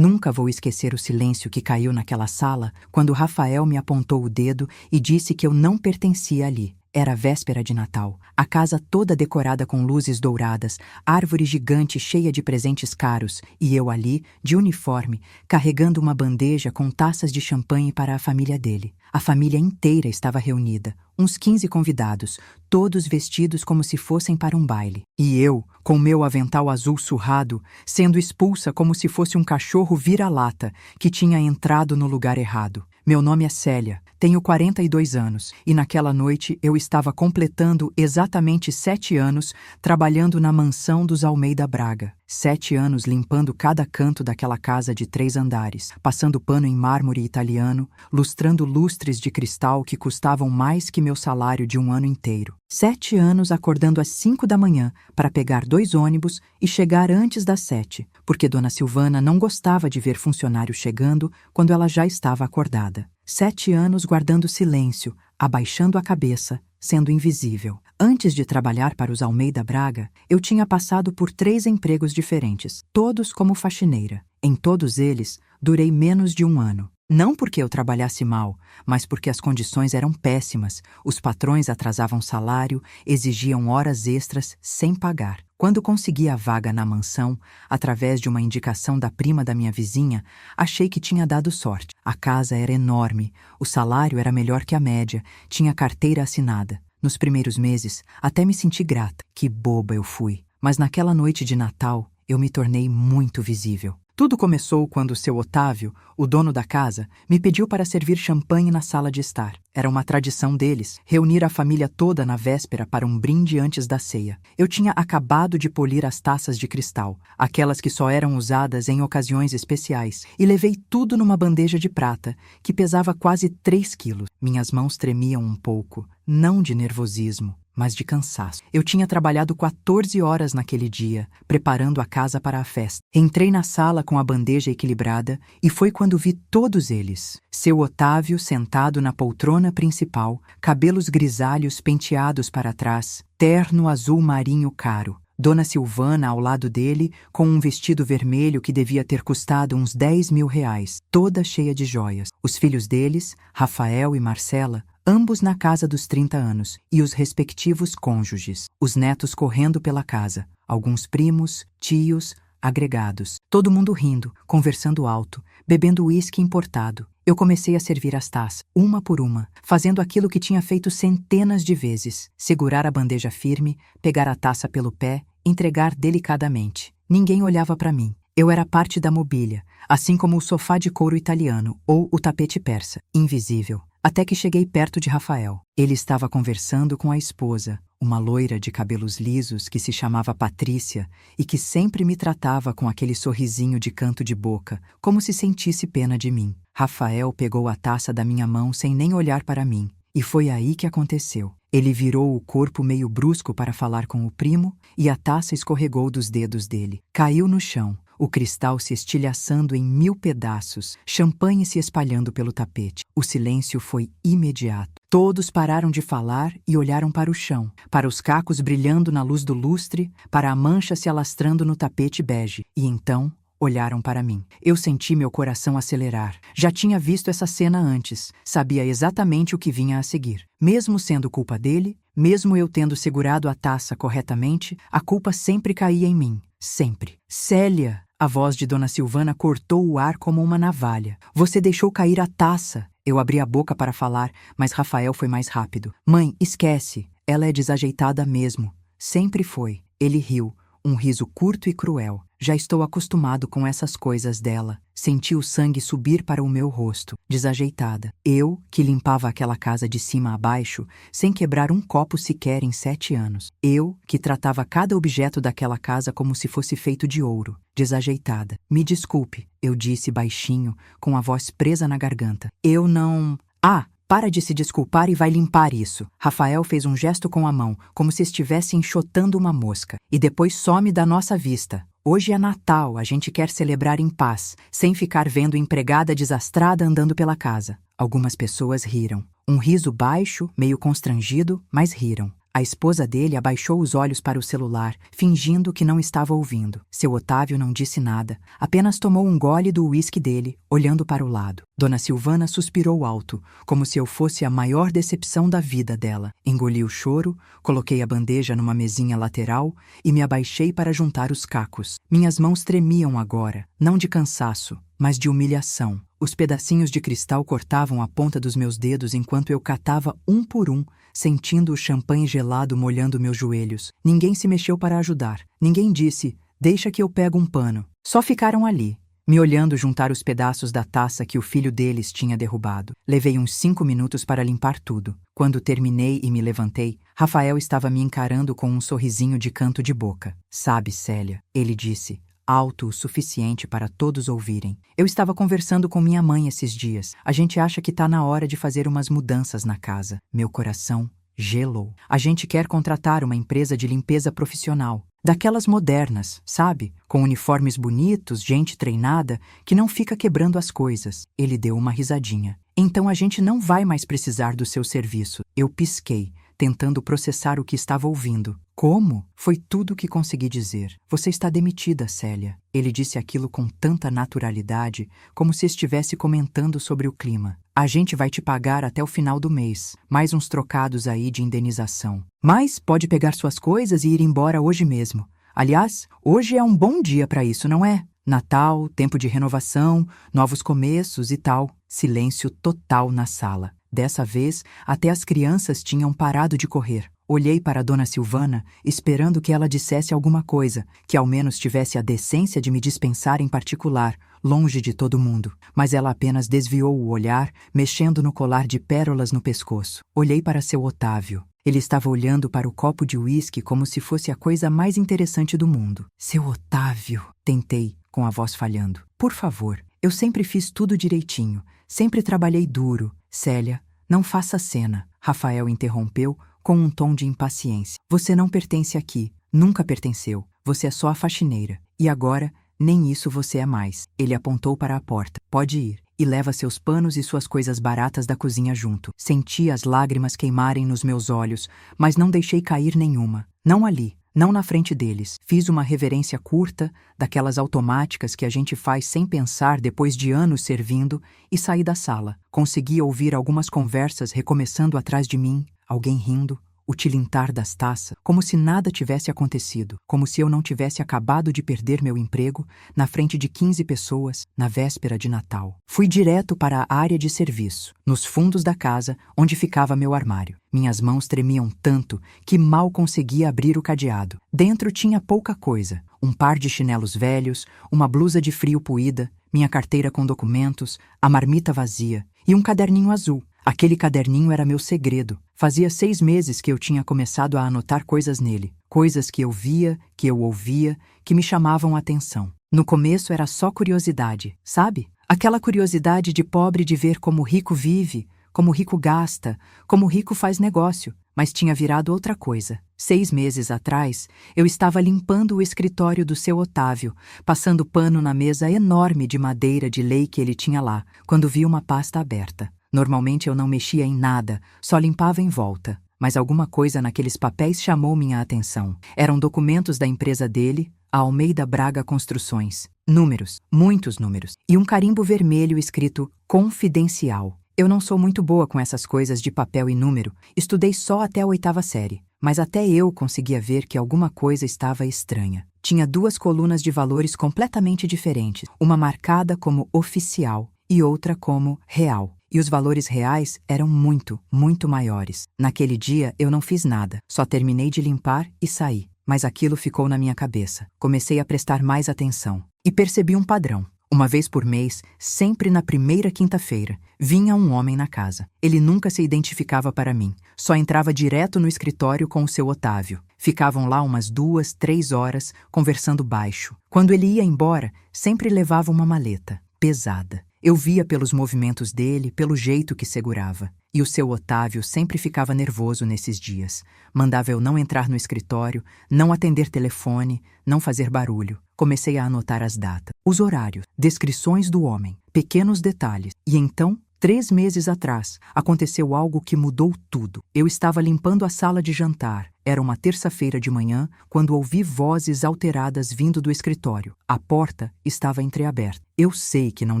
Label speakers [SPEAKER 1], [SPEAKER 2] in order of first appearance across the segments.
[SPEAKER 1] Nunca vou esquecer o silêncio que caiu naquela sala quando Rafael me apontou o dedo e disse que eu não pertencia ali. Era véspera de Natal, a casa toda decorada com luzes douradas, árvore gigante cheia de presentes caros, e eu ali, de uniforme, carregando uma bandeja com taças de champanhe para a família dele. A família inteira estava reunida, uns 15 convidados, todos vestidos como se fossem para um baile. E eu, com meu avental azul surrado, sendo expulsa como se fosse um cachorro vira-lata que tinha entrado no lugar errado. Meu nome é Célia, tenho 42 anos e naquela noite eu estava completando exatamente 7 anos trabalhando na mansão dos Almeida Braga. 7 anos limpando cada canto daquela casa de 3 andares, passando pano em mármore italiano, lustrando lustres de cristal que custavam mais que meu salário de um ano inteiro. 7 anos acordando às 5 da manhã para pegar 2 ônibus e chegar antes das 7, porque Dona Silvana não gostava de ver funcionário chegando quando ela já estava acordada. 7 anos guardando silêncio, abaixando a cabeça, sendo invisível. Antes de trabalhar para os Almeida Braga, eu tinha passado por 3 empregos diferentes, todos como faxineira. Em todos eles, durei menos de 1 ano. Não porque eu trabalhasse mal, mas porque as condições eram péssimas, os patrões atrasavam salário, exigiam horas extras sem pagar. Quando consegui a vaga na mansão, através de uma indicação da prima da minha vizinha, achei que tinha dado sorte. A casa era enorme, o salário era melhor que a média, tinha carteira assinada. Nos primeiros meses, até me senti grata. Que boba eu fui. Mas naquela noite de Natal, eu me tornei muito visível. Tudo começou quando o seu Otávio, o dono da casa, me pediu para servir champanhe na sala de estar. Era uma tradição deles, reunir a família toda na véspera para um brinde antes da ceia. Eu tinha acabado de polir as taças de cristal, aquelas que só eram usadas em ocasiões especiais, e levei tudo numa bandeja de prata, que pesava quase 3 quilos. Minhas mãos tremiam um pouco, não de nervosismo, mas de cansaço. Eu tinha trabalhado 14 horas naquele dia, preparando a casa para a festa. Entrei na sala com a bandeja equilibrada e foi quando vi todos eles. Seu Otávio sentado na poltrona principal, cabelos grisalhos penteados para trás, terno azul marinho caro. Dona Silvana ao lado dele, com um vestido vermelho que devia ter custado uns 10 mil reais, toda cheia de joias. Os filhos deles, Rafael e Marcela, ambos na casa dos 30 anos, e os respectivos cônjuges. Os netos correndo pela casa, alguns primos, tios, agregados. Todo mundo rindo, conversando alto, bebendo uísque importado. Eu comecei a servir as taças, uma por uma, fazendo aquilo que tinha feito centenas de vezes. Segurar a bandeja firme, pegar a taça pelo pé, entregar delicadamente. Ninguém olhava para mim. Eu era parte da mobília, assim como o sofá de couro italiano ou o tapete persa, invisível. Até que cheguei perto de Rafael. Ele estava conversando com a esposa, uma loira de cabelos lisos que se chamava Patrícia e que sempre me tratava com aquele sorrisinho de canto de boca, como se sentisse pena de mim. Rafael pegou a taça da minha mão sem nem olhar para mim. E foi aí que aconteceu. Ele virou o corpo meio brusco para falar com o primo e a taça escorregou dos dedos dele. Caiu no chão. O cristal se estilhaçando em 1000 pedaços, champanhe se espalhando pelo tapete. O silêncio foi imediato. Todos pararam de falar e olharam para o chão, para os cacos brilhando na luz do lustre, para a mancha se alastrando no tapete bege. E então olharam para mim. Eu senti meu coração acelerar. Já tinha visto essa cena antes. Sabia exatamente o que vinha a seguir. Mesmo sendo culpa dele, mesmo eu tendo segurado a taça corretamente, a culpa sempre caía em mim. Sempre. Célia! A voz de Dona Silvana cortou o ar como uma navalha. Você deixou cair a taça. Eu abri a boca para falar, mas Rafael foi mais rápido. Mãe, esquece. Ela é desajeitada mesmo. Sempre foi. Ele riu. Um riso curto e cruel. Já estou acostumado com essas coisas dela. Senti o sangue subir para o meu rosto, desajeitada. Eu, que limpava aquela casa de cima a baixo, sem quebrar um copo sequer em 7 anos. Eu, que tratava cada objeto daquela casa como se fosse feito de ouro, desajeitada. Me desculpe, eu disse baixinho, com a voz presa na garganta. Eu não... Ah! Para de se desculpar e vai limpar isso. Rafael fez um gesto com a mão, como se estivesse enxotando uma mosca. E depois some da nossa vista. Hoje é Natal, a gente quer celebrar em paz, sem ficar vendo empregada desastrada andando pela casa. Algumas pessoas riram. Um riso baixo, meio constrangido, mas riram. A esposa dele abaixou os olhos para o celular, fingindo que não estava ouvindo. Seu Otávio não disse nada, apenas tomou um gole do uísque dele, olhando para o lado. Dona Silvana suspirou alto, como se eu fosse a maior decepção da vida dela. Engoli o choro, coloquei a bandeja numa mesinha lateral e me abaixei para juntar os cacos. Minhas mãos tremiam agora, não de cansaço, mas de humilhação. Os pedacinhos de cristal cortavam a ponta dos meus dedos enquanto eu catava um por um, sentindo o champanhe gelado molhando meus joelhos. Ninguém se mexeu para ajudar. Ninguém disse, deixa que eu pego um pano. Só ficaram ali, me olhando juntar os pedaços da taça que o filho deles tinha derrubado. Levei uns 5 minutos para limpar tudo. Quando terminei e me levantei, Rafael estava me encarando com um sorrisinho de canto de boca. Sabe, Célia, ele disse, alto o suficiente para todos ouvirem. Eu estava conversando com minha mãe esses dias. A gente acha que tá na hora de fazer umas mudanças na casa. Meu coração gelou. A gente quer contratar uma empresa de limpeza profissional. Daquelas modernas, sabe? Com uniformes bonitos, gente treinada, que não fica quebrando as coisas. Ele deu uma risadinha. Então a gente não vai mais precisar do seu serviço. Eu pisquei, tentando processar o que estava ouvindo. Como? Foi tudo o que consegui dizer. Você está demitida, Célia. Ele disse aquilo com tanta naturalidade, como se estivesse comentando sobre o clima. A gente vai te pagar até o final do mês. Mais uns trocados aí de indenização. Mas pode pegar suas coisas e ir embora hoje mesmo. Aliás, hoje é um bom dia para isso, não é? Natal, tempo de renovação, novos começos e tal. Silêncio total na sala. Dessa vez, até as crianças tinham parado de correr. Olhei para Dona Silvana, esperando que ela dissesse alguma coisa, que ao menos tivesse a decência de me dispensar em particular, longe de todo mundo. Mas ela apenas desviou o olhar, mexendo no colar de pérolas no pescoço. Olhei para seu Otávio. Ele estava olhando para o copo de uísque como se fosse a coisa mais interessante do mundo. Seu Otávio, tentei, com a voz falhando. Por favor, eu sempre fiz tudo direitinho, sempre trabalhei duro. Célia, não faça cena. Rafael interrompeu, com um tom de impaciência. Você não pertence aqui, nunca pertenceu. Você é só a faxineira. E agora, nem isso você é mais. Ele apontou para a porta. Pode ir. E leva seus panos e suas coisas baratas da cozinha junto. Senti as lágrimas queimarem nos meus olhos, mas não deixei cair nenhuma. Não ali, não na frente deles. Fiz uma reverência curta, daquelas automáticas que a gente faz sem pensar depois de anos servindo, e saí da sala. Consegui ouvir algumas conversas recomeçando atrás de mim, alguém rindo, o tilintar das taças, como se nada tivesse acontecido, como se eu não tivesse acabado de perder meu emprego na frente de 15 pessoas na véspera de Natal. Fui direto para a área de serviço, nos fundos da casa, onde ficava meu armário. Minhas mãos tremiam tanto que mal conseguia abrir o cadeado. Dentro tinha pouca coisa, um par de chinelos velhos, uma blusa de frio puída, minha carteira com documentos, a marmita vazia e um caderninho azul. Aquele caderninho era meu segredo. Fazia 6 meses que eu tinha começado a anotar coisas nele. Coisas que eu via, que eu ouvia, que me chamavam a atenção. No começo era só curiosidade, sabe? Aquela curiosidade de pobre de ver como o rico vive, como o rico gasta, como o rico faz negócio. Mas tinha virado outra coisa. 6 meses atrás, eu estava limpando o escritório do seu Otávio, passando pano na mesa enorme de madeira de lei que ele tinha lá, quando vi uma pasta aberta. Normalmente eu não mexia em nada, só limpava em volta. Mas alguma coisa naqueles papéis chamou minha atenção. Eram documentos da empresa dele, a Almeida Braga Construções. Números, muitos números. E um carimbo vermelho escrito Confidencial. Eu não sou muito boa com essas coisas de papel e número. Estudei só até a 8ª série. Mas até eu conseguia ver que alguma coisa estava estranha. Tinha 2 colunas de valores completamente diferentes. Uma marcada como oficial e outra como real. E os valores reais eram muito, muito maiores. Naquele dia eu não fiz nada, só terminei de limpar e saí. Mas aquilo ficou na minha cabeça. Comecei a prestar mais atenção. E percebi um padrão. Uma vez por mês, sempre na primeira quinta-feira, vinha um homem na casa. Ele nunca se identificava para mim, só entrava direto no escritório com o seu Otávio. Ficavam lá umas 2, 3 horas, conversando baixo. Quando ele ia embora, sempre levava uma maleta, pesada. Eu via pelos movimentos dele, pelo jeito que segurava. E o seu Otávio sempre ficava nervoso nesses dias. Mandava eu não entrar no escritório, não atender telefone, não fazer barulho. Comecei a anotar as datas, os horários, descrições do homem, pequenos detalhes. E então, 3 meses atrás, aconteceu algo que mudou tudo. Eu estava limpando a sala de jantar. Era uma terça-feira de manhã, quando ouvi vozes alteradas vindo do escritório. A porta estava entreaberta. Eu sei que não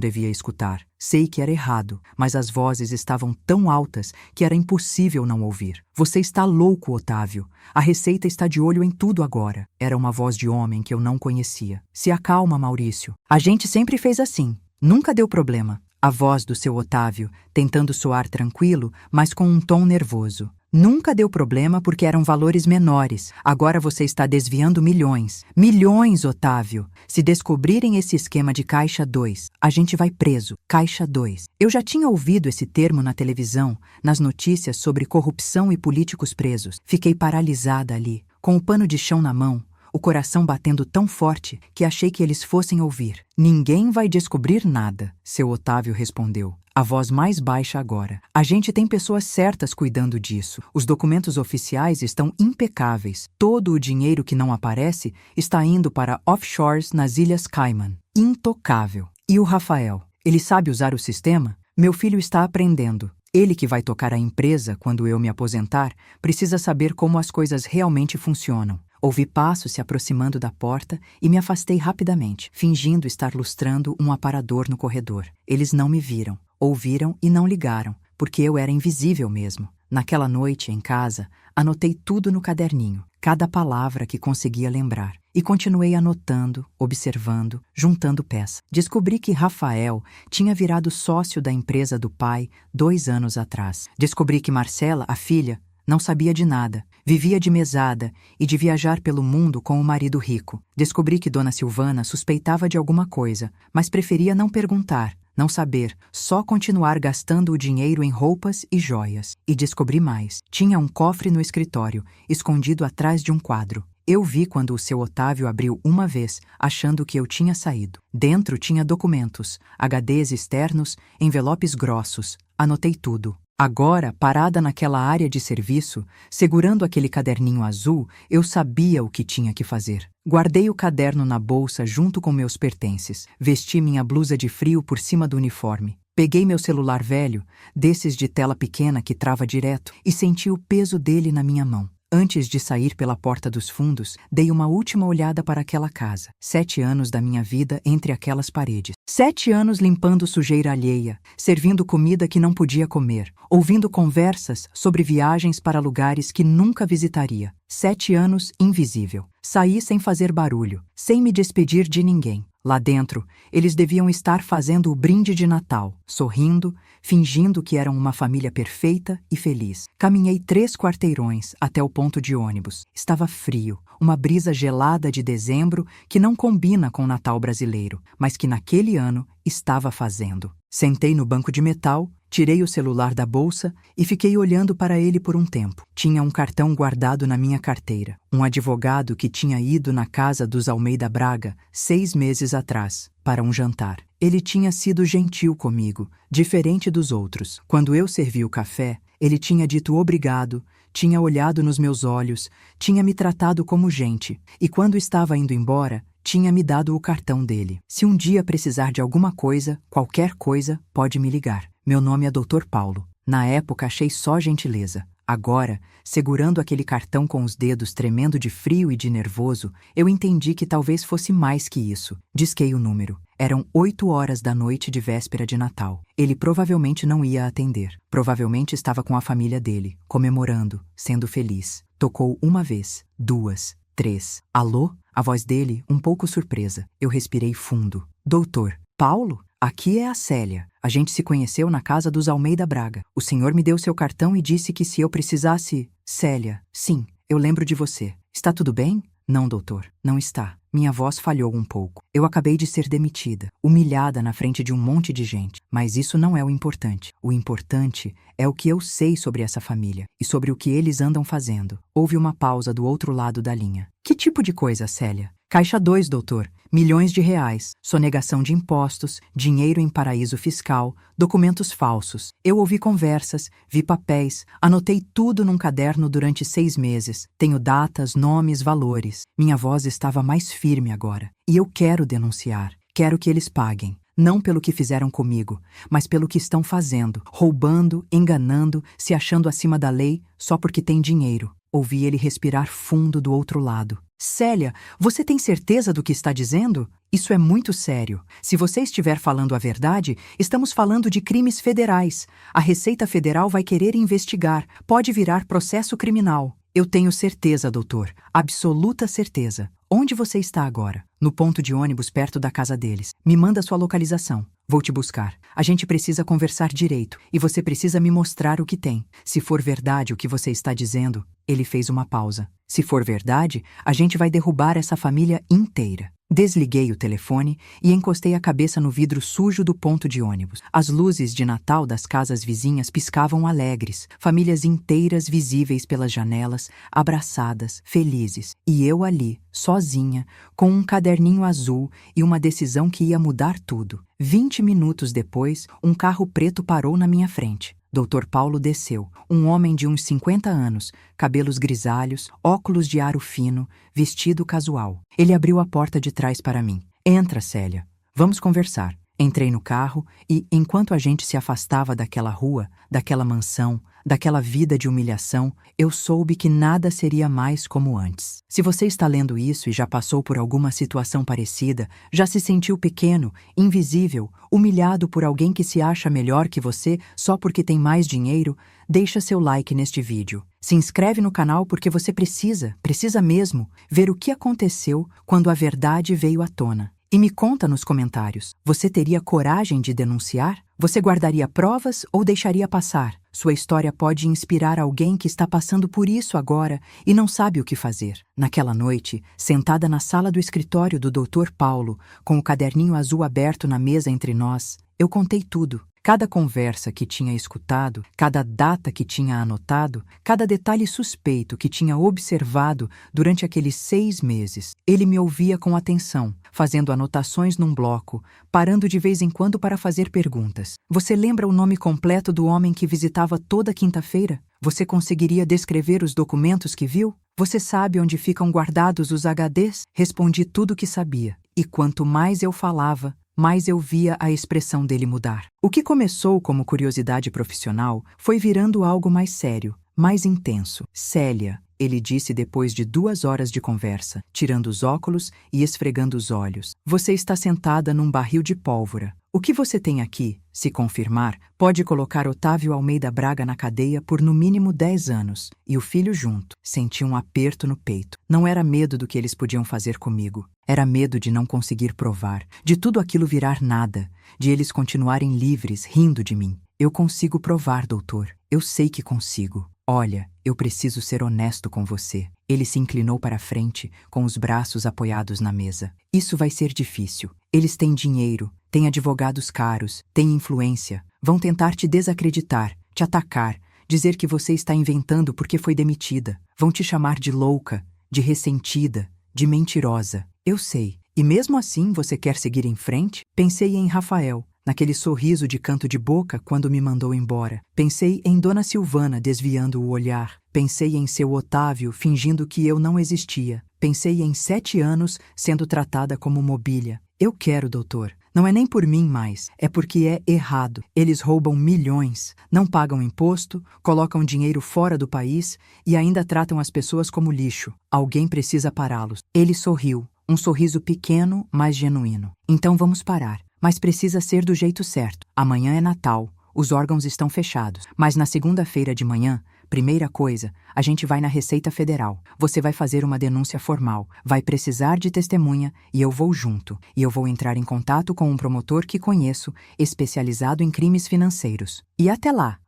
[SPEAKER 1] devia escutar. Sei que era errado, mas as vozes estavam tão altas que era impossível não ouvir. Você está louco, Otávio. A Receita está de olho em tudo agora. Era uma voz de homem que eu não conhecia. Se acalma, Maurício. A gente sempre fez assim. Nunca deu problema. A voz do seu Otávio, tentando soar tranquilo, mas com um tom nervoso. Nunca deu problema porque eram valores menores. Agora você está desviando milhões. Milhões, Otávio. Se descobrirem esse esquema de Caixa 2, a gente vai preso. Caixa 2. Eu já tinha ouvido esse termo na televisão, nas notícias sobre corrupção e políticos presos. Fiquei paralisada ali, com o pano de chão na mão, o coração batendo tão forte que achei que eles fossem ouvir. Ninguém vai descobrir nada, seu Otávio respondeu. A voz mais baixa agora. A gente tem pessoas certas cuidando disso. Os documentos oficiais estão impecáveis. Todo o dinheiro que não aparece está indo para offshores nas Ilhas Cayman. Intocável. E o Rafael? Ele sabe usar o sistema? Meu filho está aprendendo. Ele que vai tocar a empresa quando eu me aposentar, precisa saber como as coisas realmente funcionam. Ouvi passos se aproximando da porta e me afastei rapidamente, fingindo estar lustrando um aparador no corredor. Eles não me viram, ouviram e não ligaram, porque eu era invisível mesmo. Naquela noite, em casa, anotei tudo no caderninho, cada palavra que conseguia lembrar. E continuei anotando, observando, juntando peças. Descobri que Rafael tinha virado sócio da empresa do pai 2 anos atrás. Descobri que Marcela, a filha, não sabia de nada, vivia de mesada e de viajar pelo mundo com o marido rico. Descobri que Dona Silvana suspeitava de alguma coisa, mas preferia não perguntar, não saber, só continuar gastando o dinheiro em roupas e joias. E descobri mais. Tinha um cofre no escritório, escondido atrás de um quadro. Eu vi quando o seu Otávio abriu uma vez, achando que eu tinha saído. Dentro tinha documentos, HDs externos, envelopes grossos. Anotei tudo. Agora, parada naquela área de serviço, segurando aquele caderninho azul, eu sabia o que tinha que fazer. Guardei o caderno na bolsa junto com meus pertences. Vesti minha blusa de frio por cima do uniforme. Peguei meu celular velho, desses de tela pequena que trava direto, e senti o peso dele na minha mão. Antes de sair pela porta dos fundos, dei uma última olhada para aquela casa. 7 anos da minha vida entre aquelas paredes. 7 anos limpando sujeira alheia, servindo comida que não podia comer, ouvindo conversas sobre viagens para lugares que nunca visitaria. 7 anos invisível. Saí sem fazer barulho, sem me despedir de ninguém. Lá dentro, eles deviam estar fazendo o brinde de Natal, sorrindo, fingindo que eram uma família perfeita e feliz. Caminhei 3 quarteirões até o ponto de ônibus. Estava frio, uma brisa gelada de dezembro que não combina com o Natal brasileiro, mas que naquele ano estava fazendo. Sentei no banco de metal, tirei o celular da bolsa e fiquei olhando para ele por um tempo. Tinha um cartão guardado na minha carteira. Um advogado que tinha ido na casa dos Almeida Braga 6 meses atrás, para um jantar. Ele tinha sido gentil comigo, diferente dos outros. Quando eu servi o café, ele tinha dito obrigado, tinha olhado nos meus olhos, tinha me tratado como gente. E quando estava indo embora, tinha me dado o cartão dele. Se um dia precisar de alguma coisa, qualquer coisa, pode me ligar. Meu nome é Dr. Paulo. Na época achei só gentileza. Agora, segurando aquele cartão com os dedos tremendo de frio e de nervoso, eu entendi que talvez fosse mais que isso. Disquei o número. Eram 8 horas da noite de véspera de Natal. Ele provavelmente não ia atender. Provavelmente estava com a família dele, comemorando, sendo feliz. Tocou uma vez, 2, 3. Alô? A voz dele, um pouco surpresa. Eu respirei fundo. Doutor, Paulo? Aqui é a Célia. A gente se conheceu na casa dos Almeida Braga. O senhor me deu seu cartão e disse que se eu precisasse... Célia, sim, eu lembro de você. Está tudo bem? Não, doutor, não está. Minha voz falhou um pouco. Eu acabei de ser demitida, humilhada na frente de um monte de gente. Mas isso não é o importante. O importante é o que eu sei sobre essa família e sobre o que eles andam fazendo. Houve uma pausa do outro lado da linha. Que tipo de coisa, Célia? Caixa 2, doutor. Milhões de reais, sonegação de impostos, dinheiro em paraíso fiscal, documentos falsos. Eu ouvi conversas, vi papéis, anotei tudo num caderno durante 6 meses. Tenho datas, nomes, valores. Minha voz estava mais firme agora. E eu quero denunciar. Quero que eles paguem. não pelo que fizeram comigo, mas pelo que estão fazendo, roubando, enganando, se achando acima da lei só porque tem dinheiro. Ouvi ele respirar fundo do outro lado. Célia, você tem certeza do que está dizendo? Isso é muito sério. Se você estiver falando a verdade, estamos falando de crimes federais. A Receita Federal vai querer investigar. Pode virar processo criminal. Eu tenho certeza, doutor. Absoluta certeza. Onde você está agora? No ponto de ônibus perto da casa deles. Me manda sua localização. Vou te buscar. A gente precisa conversar direito e você precisa me mostrar o que tem. Se for verdade o que você está dizendo, ele fez uma pausa. Se for verdade, a gente vai derrubar essa família inteira. Desliguei o telefone e encostei a cabeça no vidro sujo do ponto de ônibus. As luzes de Natal das casas vizinhas piscavam alegres, famílias inteiras visíveis pelas janelas, abraçadas, felizes. E eu ali, sozinha, com um caderninho azul e uma decisão que ia mudar tudo. 20 minutos depois, um carro preto parou na minha frente. Dr. Paulo desceu, um homem de uns 50 anos, cabelos grisalhos, óculos de aro fino, vestido casual. Ele abriu a porta de trás para mim. Entra, Célia. Vamos conversar. Entrei no carro e, enquanto a gente se afastava daquela rua, daquela mansão, daquela vida de humilhação, eu soube que nada seria mais como antes. Se você está lendo isso e já passou por alguma situação parecida, já se sentiu pequeno, invisível, humilhado por alguém que se acha melhor que você só porque tem mais dinheiro, deixa seu like neste vídeo. Se inscreve no canal porque você precisa mesmo, ver o que aconteceu quando a verdade veio à tona. E me conta nos comentários, você teria coragem de denunciar? Você guardaria provas ou deixaria passar? Sua história pode inspirar alguém que está passando por isso agora e não sabe o que fazer. Naquela noite, sentada na sala do escritório do Dr. Paulo, com o caderninho azul aberto na mesa entre nós, eu contei tudo. Cada conversa que tinha escutado, cada data que tinha anotado, cada detalhe suspeito que tinha observado durante aqueles 6 meses. Ele me ouvia com atenção, fazendo anotações num bloco, parando de vez em quando para fazer perguntas. Você lembra o nome completo do homem que visitava toda quinta-feira? Você conseguiria descrever os documentos que viu? Você sabe onde ficam guardados os HDs? Respondi tudo o que sabia. E quanto mais eu falava, mais eu via a expressão dele mudar. O que começou como curiosidade profissional foi virando algo mais sério, mais intenso. Célia, ele disse depois de 2 horas de conversa, tirando os óculos e esfregando os olhos. Você está sentada num barril de pólvora. O que você tem aqui, se confirmar, pode colocar Otávio Almeida Braga na cadeia por no mínimo 10 anos. E o filho junto. Senti um aperto no peito. Não era medo do que eles podiam fazer comigo. Era medo de não conseguir provar, de tudo aquilo virar nada, de eles continuarem livres, rindo de mim. Eu consigo provar, doutor. Eu sei que consigo. Olha, eu preciso ser honesto com você. Ele se inclinou para a frente, com os braços apoiados na mesa. Isso vai ser difícil. Eles têm dinheiro, têm advogados caros, têm influência. Vão tentar te desacreditar, te atacar, dizer que você está inventando porque foi demitida. Vão te chamar de louca, de ressentida, de mentirosa. Eu sei. E mesmo assim você quer seguir em frente? Pensei em Rafael, naquele sorriso de canto de boca quando me mandou embora. Pensei em Dona Silvana desviando o olhar. Pensei em seu Otávio fingindo que eu não existia. Pensei em 7 anos sendo tratada como mobília. Eu quero, doutor. Não é nem por mim mais, é porque é errado. Eles roubam milhões, não pagam imposto, colocam dinheiro fora do país e ainda tratam as pessoas como lixo. Alguém precisa pará-los. Ele sorriu, um sorriso pequeno, mas genuíno. Então vamos parar. Mas precisa ser do jeito certo. Amanhã é Natal, os órgãos estão fechados. Mas na segunda-feira de manhã, primeira coisa, a gente vai na Receita Federal. Você vai fazer uma denúncia formal, vai precisar de testemunha e eu vou junto. E eu vou entrar em contato com um promotor que conheço, especializado em crimes financeiros. E até lá,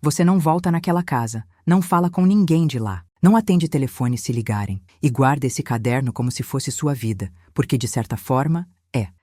[SPEAKER 1] você não volta naquela casa, não fala com ninguém de lá. Não atende telefone se ligarem. E guarda esse caderno como se fosse sua vida, porque de certa forma,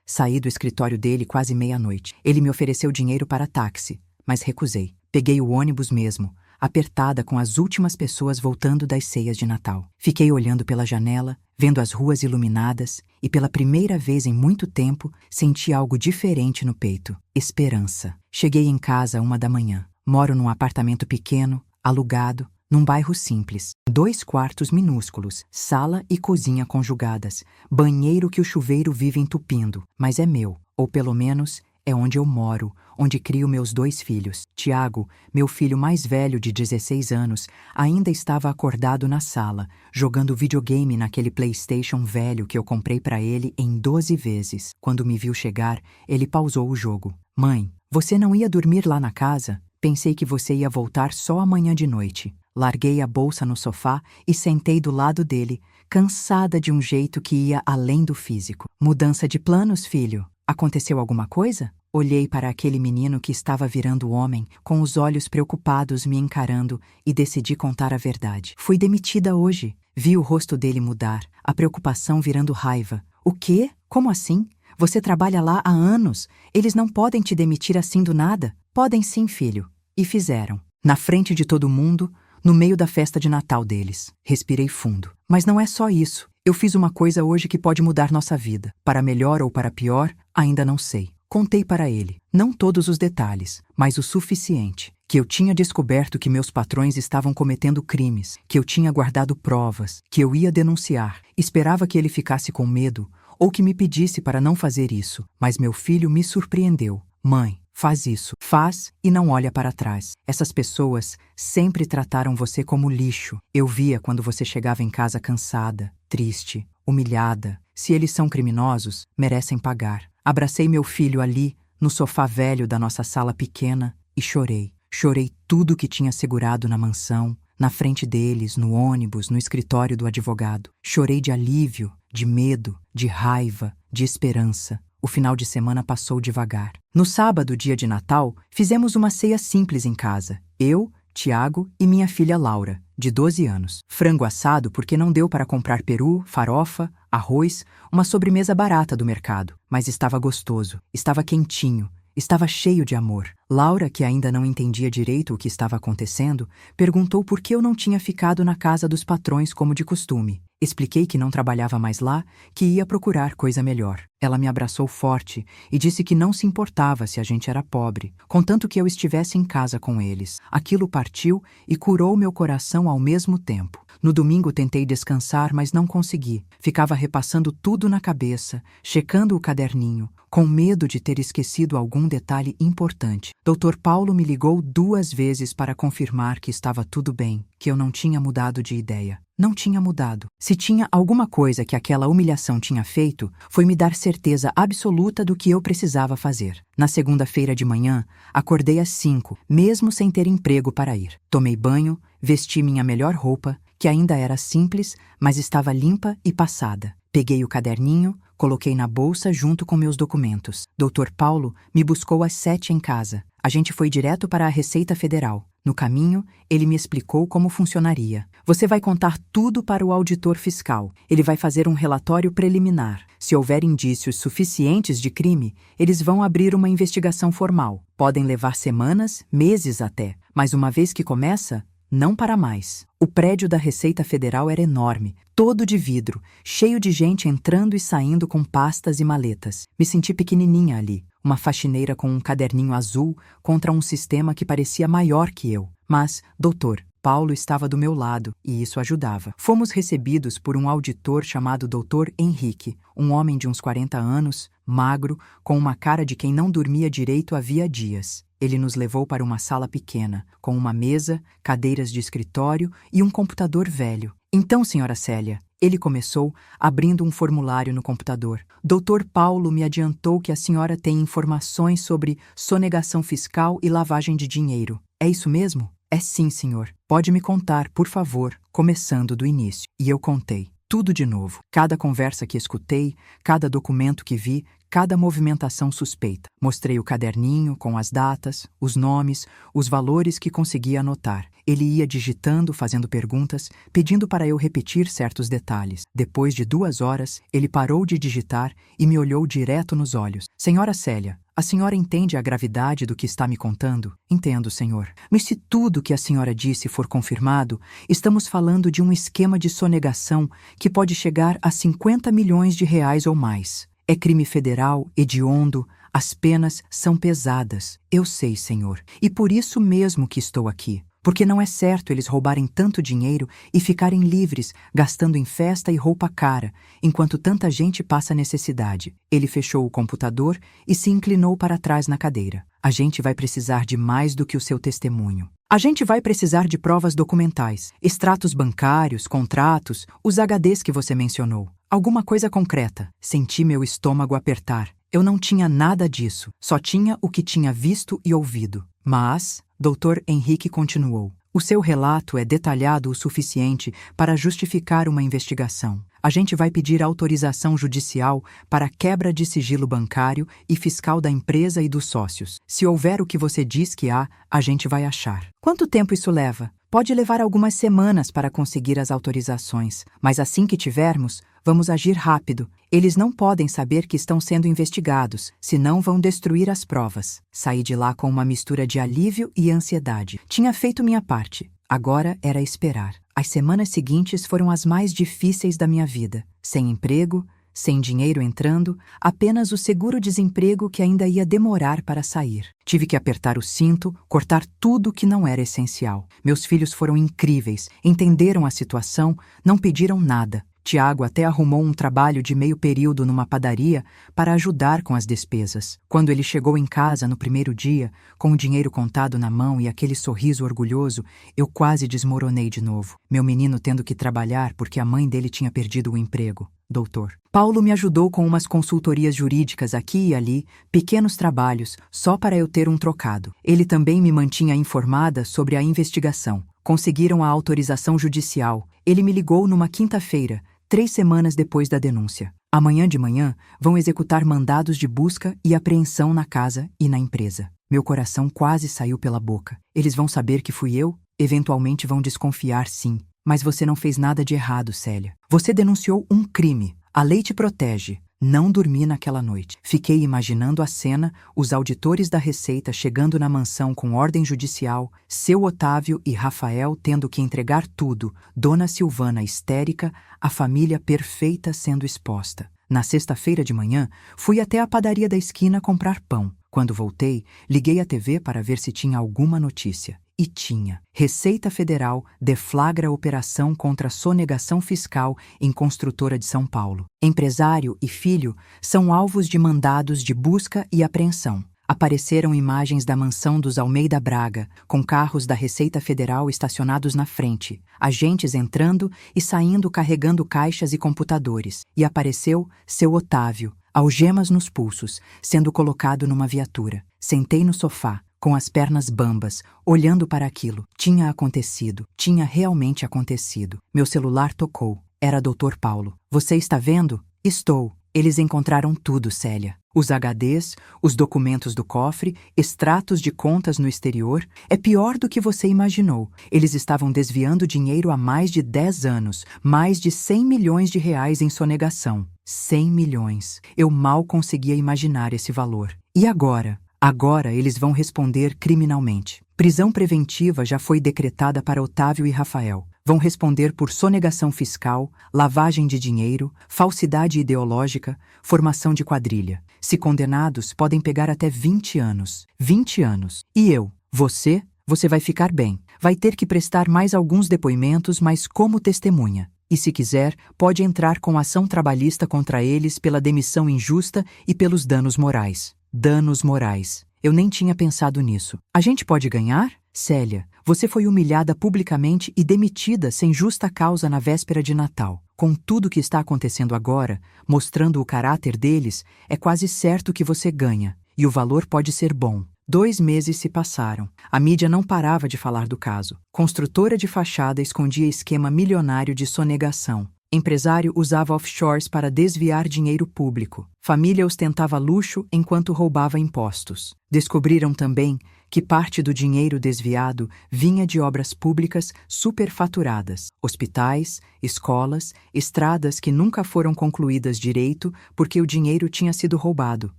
[SPEAKER 1] Saí do escritório dele quase meia-noite. Ele me ofereceu dinheiro para táxi, mas recusei. Peguei o ônibus mesmo, apertada com as últimas pessoas voltando das ceias de Natal. Fiquei olhando pela janela, vendo as ruas iluminadas e pela primeira vez em muito tempo senti algo diferente no peito. Esperança. Cheguei em casa 1 da manhã. Moro num apartamento pequeno, alugado, num bairro simples. 2 quartos minúsculos, sala e cozinha conjugadas, banheiro que o chuveiro vive entupindo, mas é meu, ou pelo menos é onde eu moro, onde crio meus 2 filhos. Tiago, meu filho mais velho de 16 anos, ainda estava acordado na sala, jogando videogame naquele PlayStation velho que eu comprei para ele em 12 vezes. Quando me viu chegar, ele pausou o jogo. Mãe, você não ia dormir lá na casa? Pensei que você ia voltar só amanhã de noite. Larguei a bolsa no sofá e sentei do lado dele, cansada de um jeito que ia além do físico. Mudança de planos, filho? Aconteceu alguma coisa? Olhei para aquele menino que estava virando homem, com os olhos preocupados me encarando, e decidi contar a verdade. Fui demitida hoje. Vi o rosto dele mudar, a preocupação virando raiva. O quê? Como assim? Você trabalha lá há anos. Eles não podem te demitir assim do nada? Podem sim, filho. E fizeram. Na frente de todo mundo, no meio da festa de Natal deles. Respirei fundo. Mas não é só isso. Eu fiz uma coisa hoje que pode mudar nossa vida. Para melhor ou para pior, ainda não sei. Contei para ele, não todos os detalhes, mas o suficiente. Que eu tinha descoberto que meus patrões estavam cometendo crimes, que eu tinha guardado provas, que eu ia denunciar. Esperava que ele ficasse com medo, ou que me pedisse para não fazer isso. Mas meu filho me surpreendeu. Mãe, faz isso. Faz e não olha para trás. Essas pessoas sempre trataram você como lixo. Eu via quando você chegava em casa cansada, triste, humilhada. Se eles são criminosos, merecem pagar. Abracei meu filho ali, no sofá velho da nossa sala pequena, e chorei. Chorei tudo que tinha segurado na mansão, na frente deles, no ônibus, no escritório do advogado. Chorei de alívio, de medo, de raiva, de esperança. O final de semana passou devagar. No sábado, dia de Natal, fizemos uma ceia simples em casa. Eu, Tiago e minha filha Laura, de 12 anos. Frango assado porque não deu para comprar peru, farofa, arroz, uma sobremesa barata do mercado. Mas estava gostoso, estava quentinho, estava cheio de amor. Laura, que ainda não entendia direito o que estava acontecendo, perguntou por que eu não tinha ficado na casa dos patrões como de costume. Expliquei que não trabalhava mais lá, que ia procurar coisa melhor. Ela me abraçou forte e disse que não se importava se a gente era pobre, contanto que eu estivesse em casa com eles. Aquilo partiu e curou meu coração ao mesmo tempo. No domingo tentei descansar, mas não consegui. Ficava repassando tudo na cabeça, checando o caderninho, com medo de ter esquecido algum detalhe importante. Dr. Paulo me ligou 2 vezes para confirmar que estava tudo bem, que eu não tinha mudado de ideia. Não tinha mudado. Se tinha alguma coisa que aquela humilhação tinha feito, foi me dar certeza absoluta do que eu precisava fazer. Na segunda-feira de manhã, acordei às 5, mesmo sem ter emprego para ir. Tomei banho, vesti minha melhor roupa, que ainda era simples, mas estava limpa e passada. Peguei o caderninho, coloquei na bolsa junto com meus documentos. Dr. Paulo me buscou às 7 em casa. A gente foi direto para a Receita Federal. No caminho, ele me explicou como funcionaria. Você vai contar tudo para o auditor fiscal. Ele vai fazer um relatório preliminar. Se houver indícios suficientes de crime, eles vão abrir uma investigação formal. Podem levar semanas, meses até. Mas uma vez que começa, não para mais. O prédio da Receita Federal era enorme, todo de vidro, cheio de gente entrando e saindo com pastas e maletas. Me senti pequenininha ali, uma faxineira com um caderninho azul contra um sistema que parecia maior que eu. Mas, doutor, Paulo estava do meu lado e isso ajudava. Fomos recebidos por um auditor chamado Dr. Henrique, um homem de uns 40 anos, magro, com uma cara de quem não dormia direito havia dias. Ele nos levou para uma sala pequena, com uma mesa, cadeiras de escritório e um computador velho. Então, senhora Célia, ele começou, abrindo um formulário no computador. Dr. Paulo me adiantou que a senhora tem informações sobre sonegação fiscal e lavagem de dinheiro. É isso mesmo? É sim, senhor. Pode me contar, por favor, começando do início. E eu contei. Tudo de novo. Cada conversa que escutei, cada documento que vi, cada movimentação suspeita. Mostrei o caderninho com as datas, os nomes, os valores que conseguia anotar. Ele ia digitando, fazendo perguntas, pedindo para eu repetir certos detalhes. Depois de 2 horas, ele parou de digitar e me olhou direto nos olhos. Senhora Célia, a senhora entende a gravidade do que está me contando? Entendo, senhor. Mas se tudo que a senhora disse for confirmado, estamos falando de um esquema de sonegação que pode chegar a 50 milhões de reais ou mais. É crime federal, hediondo, as penas são pesadas. Eu sei, senhor, e por isso mesmo que estou aqui. porque não é certo eles roubarem tanto dinheiro e ficarem livres, gastando em festa e roupa cara, enquanto tanta gente passa necessidade. Ele fechou o computador e se inclinou para trás na cadeira. A gente vai precisar de mais do que o seu testemunho. A gente vai precisar de provas documentais, extratos bancários, contratos, os HDs que você mencionou. Alguma coisa concreta. Senti meu estômago apertar. Eu não tinha nada disso, só tinha o que tinha visto e ouvido. Mas, Dr. Henrique continuou, o seu relato é detalhado o suficiente para justificar uma investigação. A gente vai pedir autorização judicial para a quebra de sigilo bancário e fiscal da empresa e dos sócios. Se houver o que você diz que há, a gente vai achar. Quanto tempo isso leva? Pode levar algumas semanas para conseguir as autorizações, mas assim que tivermos, vamos agir rápido. Eles não podem saber que estão sendo investigados, senão vão destruir as provas. Saí de lá com uma mistura de alívio e ansiedade. Tinha feito minha parte. Agora era esperar. As semanas seguintes foram as mais difíceis da minha vida. Sem emprego, sem dinheiro entrando, apenas o seguro-desemprego que ainda ia demorar para sair. Tive que apertar o cinto, cortar tudo que não era essencial. Meus filhos foram incríveis, entenderam a situação, não pediram nada. Tiago até arrumou um trabalho de meio período numa padaria para ajudar com as despesas. Quando ele chegou em casa no primeiro dia, com o dinheiro contado na mão e aquele sorriso orgulhoso, eu quase desmoronei de novo. Meu menino tendo que trabalhar porque a mãe dele tinha perdido o emprego. Doutor. Paulo me ajudou com umas consultorias jurídicas aqui e ali, pequenos trabalhos, só para eu ter um trocado. Ele também me mantinha informada sobre a investigação. Conseguiram a autorização judicial. Ele me ligou numa quinta-feira, 3 semanas depois da denúncia. Amanhã de manhã, vão executar mandados de busca e apreensão na casa e na empresa. Meu coração quase saiu pela boca. Eles vão saber que fui eu? Eventualmente vão desconfiar, sim. Mas você não fez nada de errado, Célia. Você denunciou um crime. A lei te protege. Não dormi naquela noite. Fiquei imaginando a cena, os auditores da Receita chegando na mansão com ordem judicial, seu Otávio e Rafael tendo que entregar tudo, Dona Silvana histérica, a família perfeita sendo exposta. Na sexta-feira de manhã, fui até a padaria da esquina comprar pão. Quando voltei, liguei a TV para ver se tinha alguma notícia. E tinha. Receita Federal deflagra operação contra sonegação fiscal em construtora de São Paulo. Empresário e filho são alvos de mandados de busca e apreensão. Apareceram imagens da mansão dos Almeida Braga, com carros da Receita Federal estacionados na frente, agentes entrando e saindo carregando caixas e computadores. E apareceu seu Otávio, algemas nos pulsos, sendo colocado numa viatura. Sentei no sofá, com as pernas bambas, olhando para aquilo. Tinha acontecido. Tinha realmente acontecido. Meu celular tocou. Era Dr. Paulo. Você está vendo? Estou. Eles encontraram tudo, Célia. Os HDs, os documentos do cofre, extratos de contas no exterior. É pior do que você imaginou. Eles estavam desviando dinheiro há mais de 10 anos. Mais de 100 milhões de reais em sonegação. 100 milhões. Eu mal conseguia imaginar esse valor. E agora? Agora eles vão responder criminalmente. Prisão preventiva já foi decretada para Otávio e Rafael. Vão responder por sonegação fiscal, lavagem de dinheiro, falsidade ideológica, formação de quadrilha. Se condenados, podem pegar até 20 anos. 20 anos. E eu? Você vai ficar bem. Vai ter que prestar mais alguns depoimentos, mas como testemunha. E se quiser, pode entrar com ação trabalhista contra eles pela demissão injusta e pelos danos morais. Danos morais. Eu nem tinha pensado nisso. A gente pode ganhar? Célia, você foi humilhada publicamente e demitida sem justa causa na véspera de Natal. Com tudo que está acontecendo agora, mostrando o caráter deles, é quase certo que você ganha. E o valor pode ser bom. 2 meses se passaram. A mídia não parava de falar do caso. Construtora de fachada escondia esquema milionário de sonegação. Empresário usava offshores para desviar dinheiro público. Família ostentava luxo enquanto roubava impostos. Descobriram também que parte do dinheiro desviado vinha de obras públicas superfaturadas. Hospitais, escolas, estradas que nunca foram concluídas direito porque o dinheiro tinha sido roubado.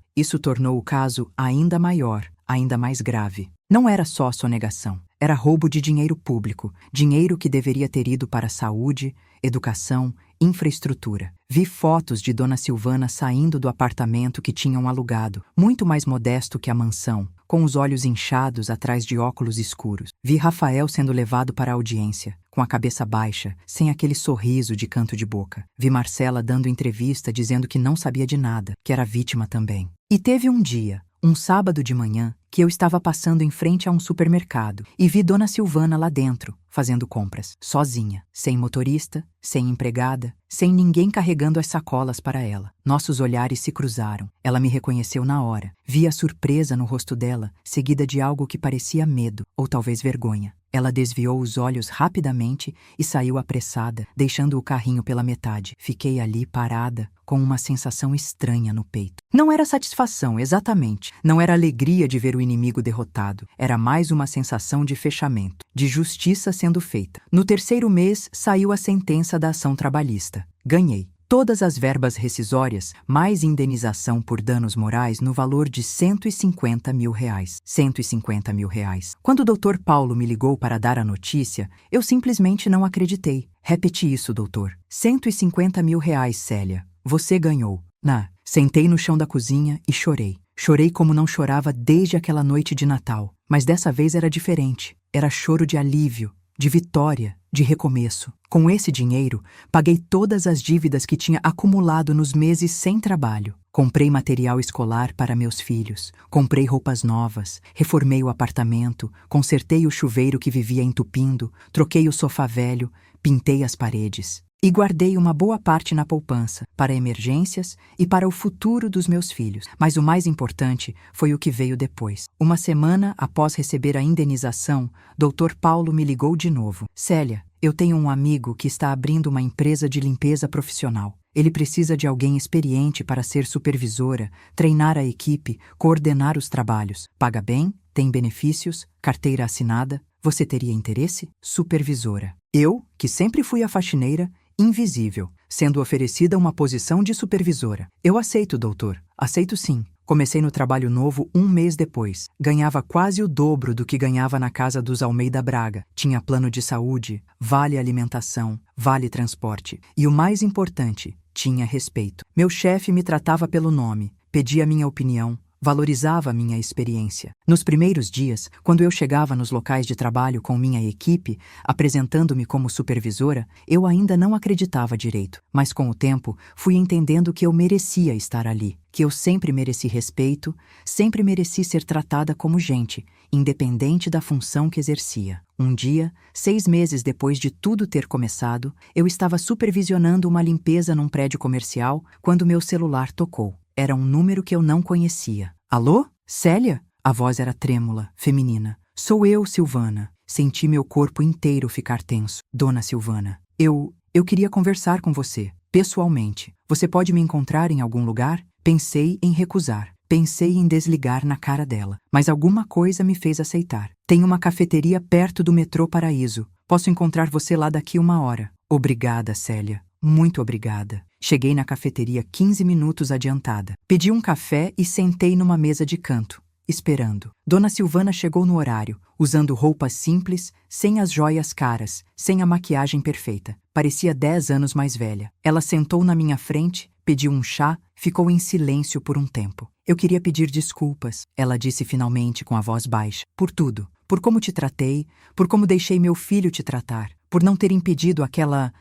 [SPEAKER 1] Isso tornou o caso ainda maior, ainda mais grave. Não era só sonegação. Era roubo de dinheiro público, dinheiro que deveria ter ido para saúde, educação, infraestrutura. Vi fotos de Dona Silvana saindo do apartamento que tinham alugado, muito mais modesto que a mansão, com os olhos inchados atrás de óculos escuros. Vi Rafael sendo levado para a audiência, com a cabeça baixa, sem aquele sorriso de canto de boca. Vi Marcela dando entrevista dizendo que não sabia de nada, que era vítima também. E teve um dia, um sábado de manhã, que eu estava passando em frente a um supermercado e vi Dona Silvana lá dentro, fazendo compras, sozinha, sem motorista, sem empregada, sem ninguém carregando as sacolas para ela. Nossos olhares se cruzaram. Ela me reconheceu na hora. Vi a surpresa no rosto dela, seguida de algo que parecia medo, ou talvez vergonha. Ela desviou os olhos rapidamente e saiu apressada, deixando o carrinho pela metade. Fiquei ali parada, com uma sensação estranha no peito. Não era satisfação, exatamente. Não era alegria de ver o inimigo derrotado. Era mais uma sensação de fechamento, de justiça sendo feita. No terceiro mês, saiu a sentença da ação trabalhista. Ganhei. Todas as verbas rescisórias, mais indenização por danos morais no valor de R$150 mil. R$150 mil. Quando o Dr. Paulo me ligou para dar a notícia, eu simplesmente não acreditei. Repeti isso, doutor. R$150 mil, Célia. Você ganhou. Sentei no chão da cozinha e chorei. Chorei como não chorava desde aquela noite de Natal. Mas dessa vez era diferente. Era choro de alívio, de vitória, de recomeço. Com esse dinheiro, paguei todas as dívidas que tinha acumulado nos meses sem trabalho. Comprei material escolar para meus filhos, comprei roupas novas, reformei o apartamento, consertei o chuveiro que vivia entupindo, troquei o sofá velho, pintei as paredes. E guardei uma boa parte na poupança, para emergências e para o futuro dos meus filhos. Mas o mais importante foi o que veio depois. Uma semana após receber a indenização, Dr. Paulo me ligou de novo. Célia, eu tenho um amigo que está abrindo uma empresa de limpeza profissional. Ele precisa de alguém experiente para ser supervisora, treinar a equipe, coordenar os trabalhos. Paga bem, tem benefícios, carteira assinada. Você teria interesse? Supervisora. Eu, que sempre fui a faxineira, invisível, sendo oferecida uma posição de supervisora. Eu aceito, doutor. Aceito sim. Comecei no trabalho novo um mês depois. Ganhava quase o dobro do que ganhava na casa dos Almeida Braga. Tinha plano de saúde, vale alimentação, vale transporte. E o mais importante, tinha respeito. Meu chefe me tratava pelo nome, pedia minha opinião, valorizava minha experiência. Nos primeiros dias, quando eu chegava nos locais de trabalho com minha equipe, apresentando-me como supervisora, eu ainda não acreditava direito. Mas com o tempo, fui entendendo que eu merecia estar ali, que eu sempre mereci respeito, sempre mereci ser tratada como gente, independente da função que exercia. Um dia, 6 meses depois de tudo ter começado, eu estava supervisionando uma limpeza num prédio comercial quando meu celular tocou. Era um número que eu não conhecia. Alô? Célia? A voz era trêmula, feminina. Sou eu, Silvana. Senti meu corpo inteiro ficar tenso. Dona Silvana, eu queria conversar com você, pessoalmente. Você pode me encontrar em algum lugar? Pensei em recusar. Pensei em desligar na cara dela. Mas alguma coisa me fez aceitar. Tem uma cafeteria perto do metrô Paraíso. Posso encontrar você lá daqui 1 hora. Obrigada, Célia. Muito obrigada. Cheguei na cafeteria 15 minutos adiantada. Pedi um café e sentei numa mesa de canto, esperando. Dona Silvana chegou no horário, usando roupas simples, sem as joias caras, sem a maquiagem perfeita. Parecia 10 anos mais velha. Ela sentou na minha frente, pediu um chá, ficou em silêncio por um tempo. Eu queria pedir desculpas, ela disse finalmente com a voz baixa. Por tudo. Por como te tratei, por como deixei meu filho te tratar, por não ter impedido aquela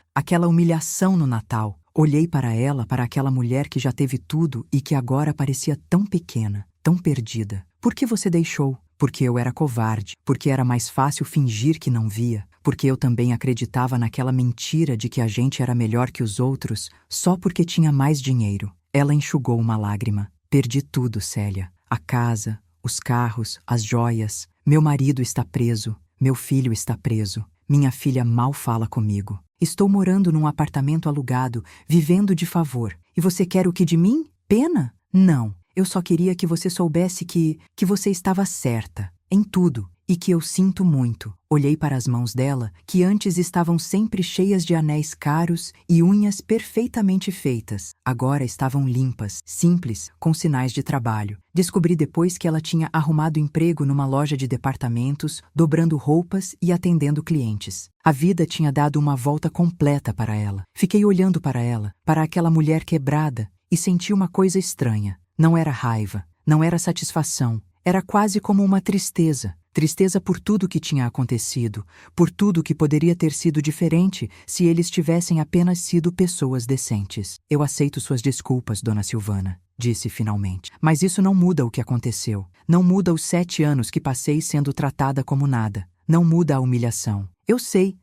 [SPEAKER 1] humilhação no Natal. Olhei para ela, para aquela mulher que já teve tudo e que agora parecia tão pequena, tão perdida. Por que você deixou? Porque eu era covarde, porque era mais fácil fingir que não via, porque eu também acreditava naquela mentira de que a gente era melhor que os outros só porque tinha mais dinheiro. Ela enxugou uma lágrima. Perdi tudo, Célia. A casa, os carros, as joias. Meu marido está preso. Meu filho está preso. Minha filha mal fala comigo. Estou morando num apartamento alugado, vivendo de favor. E você quer o que de mim? Pena? Não. Eu só queria que você soubesse que você estava certa, em tudo, e que eu sinto muito. Olhei para as mãos dela, que antes estavam sempre cheias de anéis caros e unhas perfeitamente feitas. Agora estavam limpas, simples, com sinais de trabalho. Descobri depois que ela tinha arrumado emprego numa loja de departamentos, dobrando roupas e atendendo clientes. A vida tinha dado uma volta completa para ela. Fiquei olhando para ela, para aquela mulher quebrada, e senti uma coisa estranha. Não era raiva, não era satisfação. Era quase como uma tristeza. Tristeza por tudo que tinha acontecido, por tudo que poderia ter sido diferente se eles tivessem apenas sido pessoas decentes. Eu aceito suas desculpas, Dona Silvana, disse finalmente. Mas isso não muda o que aconteceu. Não muda os 7 anos que passei sendo tratada como nada. Não muda a humilhação. Eu sei,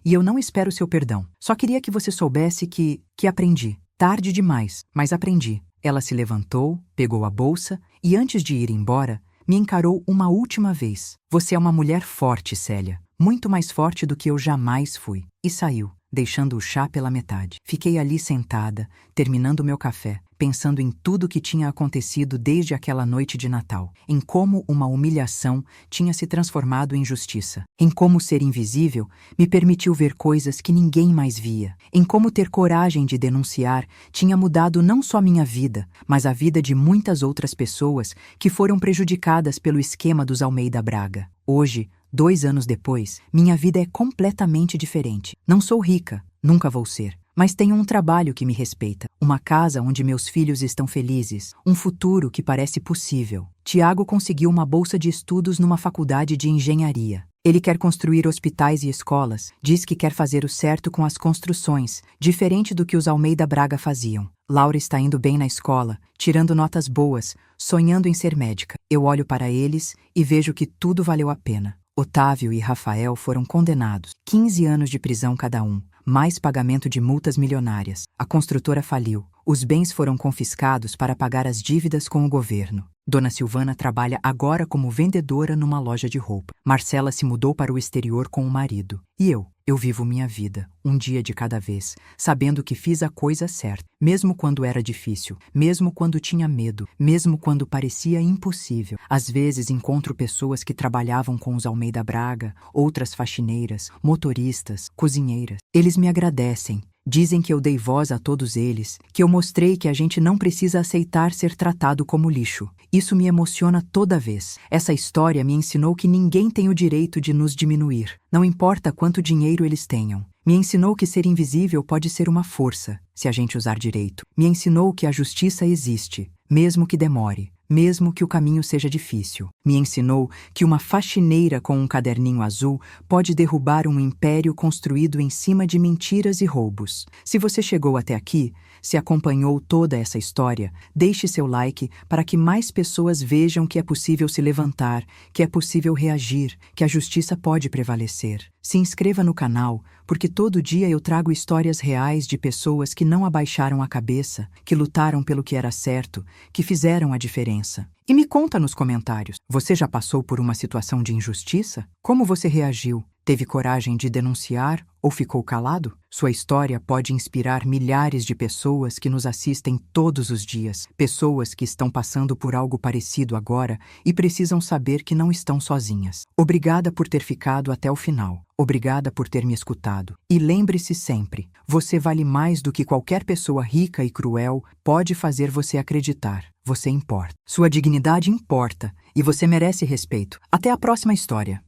[SPEAKER 1] e eu não espero seu perdão. Só queria que você soubesse que aprendi. Tarde demais, mas aprendi. Ela se levantou, pegou a bolsa e antes de ir embora, me encarou uma última vez. Você é uma mulher forte, Célia. Muito mais forte do que eu jamais fui. E saiu, deixando o chá pela metade. Fiquei ali sentada, terminando meu café, pensando em tudo que tinha acontecido desde aquela noite de Natal. Em como uma humilhação tinha se transformado em justiça. Em como ser invisível me permitiu ver coisas que ninguém mais via. Em como ter coragem de denunciar tinha mudado não só minha vida, mas a vida de muitas outras pessoas que foram prejudicadas pelo esquema dos Almeida Braga. Hoje, 2 anos depois, minha vida é completamente diferente. Não sou rica, nunca vou ser. Mas tenho um trabalho que me respeita, uma casa onde meus filhos estão felizes, um futuro que parece possível. Tiago conseguiu uma bolsa de estudos numa faculdade de engenharia. Ele quer construir hospitais e escolas, diz que quer fazer o certo com as construções, diferente do que os Almeida Braga faziam. Laura está indo bem na escola, tirando notas boas, sonhando em ser médica. Eu olho para eles e vejo que tudo valeu a pena. Otávio e Rafael foram condenados, 15 anos de prisão cada um, mais pagamento de multas milionárias. A construtora faliu. Os bens foram confiscados para pagar as dívidas com o governo. Dona Silvana trabalha agora como vendedora numa loja de roupa. Marcela se mudou para o exterior com o marido. E eu vivo minha vida, um dia de cada vez, sabendo que fiz a coisa certa, mesmo quando era difícil, mesmo quando tinha medo, mesmo quando parecia impossível. Às vezes encontro pessoas que trabalhavam com os Almeida Braga, outras faxineiras, motoristas, cozinheiras. Eles me agradecem. Dizem que eu dei voz a todos eles, que eu mostrei que a gente não precisa aceitar ser tratado como lixo. Isso me emociona toda vez. Essa história me ensinou que ninguém tem o direito de nos diminuir, não importa quanto dinheiro eles tenham. Me ensinou que ser invisível pode ser uma força, se a gente usar direito. Me ensinou que a justiça existe, mesmo que demore. Mesmo que o caminho seja difícil. Me ensinou que uma faxineira com um caderninho azul pode derrubar um império construído em cima de mentiras e roubos. Se você chegou até aqui, se acompanhou toda essa história, deixe seu like para que mais pessoas vejam que é possível se levantar, que é possível reagir, que a justiça pode prevalecer. Se inscreva no canal, porque todo dia eu trago histórias reais de pessoas que não abaixaram a cabeça, que lutaram pelo que era certo, que fizeram a diferença. E me conta nos comentários, você já passou por uma situação de injustiça? Como você reagiu? Teve coragem de denunciar ou ficou calado? Sua história pode inspirar milhares de pessoas que nos assistem todos os dias, pessoas que estão passando por algo parecido agora e precisam saber que não estão sozinhas. Obrigada por ter ficado até o final. Obrigada por ter me escutado. E lembre-se sempre, você vale mais do que qualquer pessoa rica e cruel pode fazer você acreditar. Você importa. Sua dignidade importa e você merece respeito. Até a próxima história.